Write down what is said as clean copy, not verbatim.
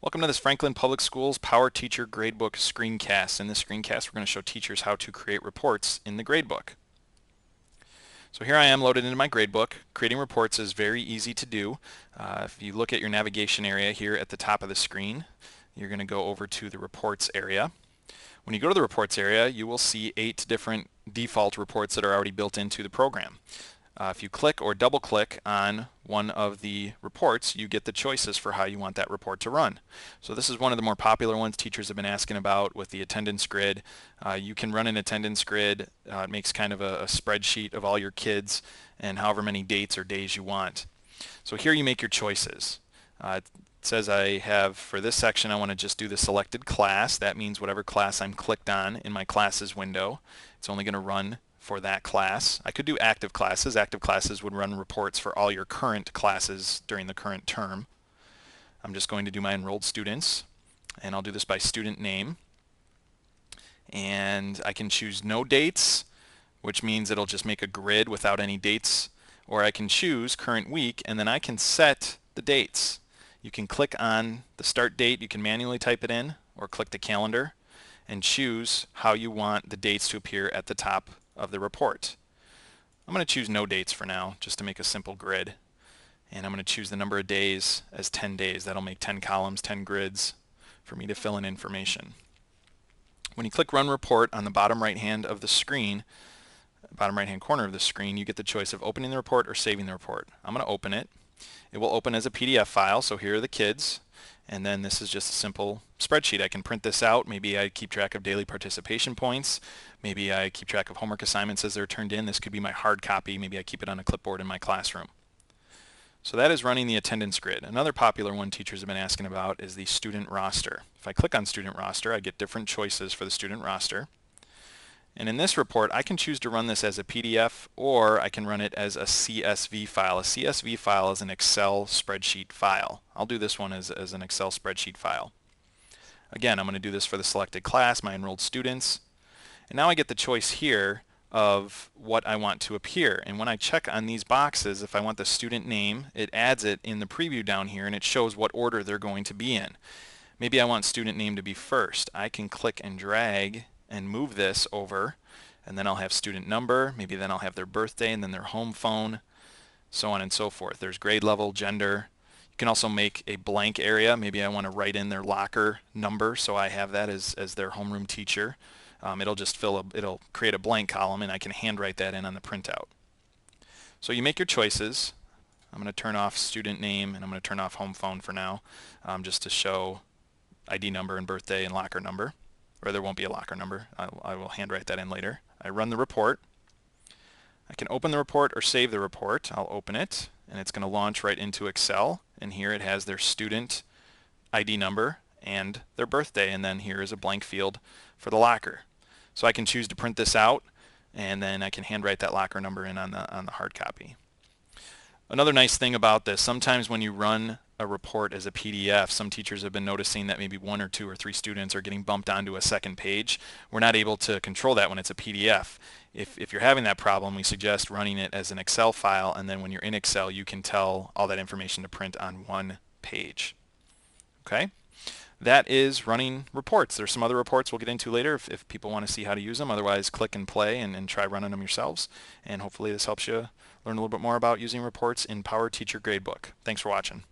Welcome to this Franklin Public Schools PowerTeacher Gradebook screencast. In this screencast, we're going to show teachers how to create reports in the gradebook. So here I am loaded into my gradebook. Creating reports is very easy to do. If you look at your navigation area here at the top of the screen, you're going to go over to the reports area. When you go to the reports area, you will see 8 different default reports that are already built into the program. If you click or double click on one of the reports, you get the choices for how you want that report to run. So this is one of the more popular ones teachers have been asking about with the attendance grid. You can run an attendance grid. It makes kind of a spreadsheet of all your kids and however many dates or days you want. So here you make your choices. It says I have, for this section, I want to just do the selected class. That means whatever class I'm clicked on in my classes window, it's only going to run for that class. I could do active classes. Active classes would run reports for all your current classes during the current term. I'm just going to do my enrolled students, and I'll do this by student name. And I can choose no dates, which means it'll just make a grid without any dates, or I can choose current week, and then I can set the dates. You can click on the start date, you can manually type it in, or click the calendar and choose how you want the dates to appear at the top of the report. I'm going to choose no dates for now, just to make a simple grid. And I'm going to choose the number of days as 10 days. That'll make 10 columns, 10 grids for me to fill in information. When you click Run Report on the bottom right hand of the screen, bottom right hand corner of the screen, you get the choice of opening the report or saving the report. I'm going to open it. It will open as a PDF file, so here are the kids. And then this is just a simple spreadsheet. I can print this out. Maybe I keep track of daily participation points. Maybe I keep track of homework assignments as they're turned in. This could be my hard copy. Maybe I keep it on a clipboard in my classroom. So that is running the attendance grid. Another popular one teachers have been asking about is the student roster. If I click on student roster, I get different choices for the student roster. And in this report, I can choose to run this as a PDF, or I can run it as a CSV file. A CSV file is an Excel spreadsheet file. I'll do this one as an Excel spreadsheet file. Again, I'm going to do this for the selected class, my enrolled students. And now I get the choice here of what I want to appear. And when I check on these boxes, if I want the student name, it adds it in the preview down here, and it shows what order they're going to be in. Maybe I want student name to be first. I can click and drag and move this over, and then I'll have student number, maybe then I'll have their birthday and then their home phone, so on and so forth. There's grade level, gender. You can also make a blank area. Maybe I want to write in their locker number, so I have that as their homeroom teacher. It'll just it'll create a blank column, and I can handwrite that in on the printout. So you make your choices. I'm going to turn off student name, and I'm going to turn off home phone for now, just to show ID number and birthday and locker number. Or there won't be a locker number. I will handwrite that in later. I run the report. I can open the report or save the report. I'll open it, and it's going to launch right into Excel. And here it has their student ID number and their birthday, and then here is a blank field for the locker. So I can choose to print this out, and then I can handwrite that locker number in on the hard copy. Another nice thing about this, sometimes when you run a report as a PDF, some teachers have been noticing that maybe 1 or 2 or 3 students are getting bumped onto a second page. We're not able to control that when it's a PDF. If you're having that problem, we suggest running it as an Excel file, and then when you're in Excel, you can tell all that information to print on one page. Okay? That is running reports. There's some other reports we'll get into later if people want to see how to use them. Otherwise, click and play and try running them yourselves. And hopefully this helps you learn a little bit more about using reports in PowerTeacher Gradebook. Thanks for watching.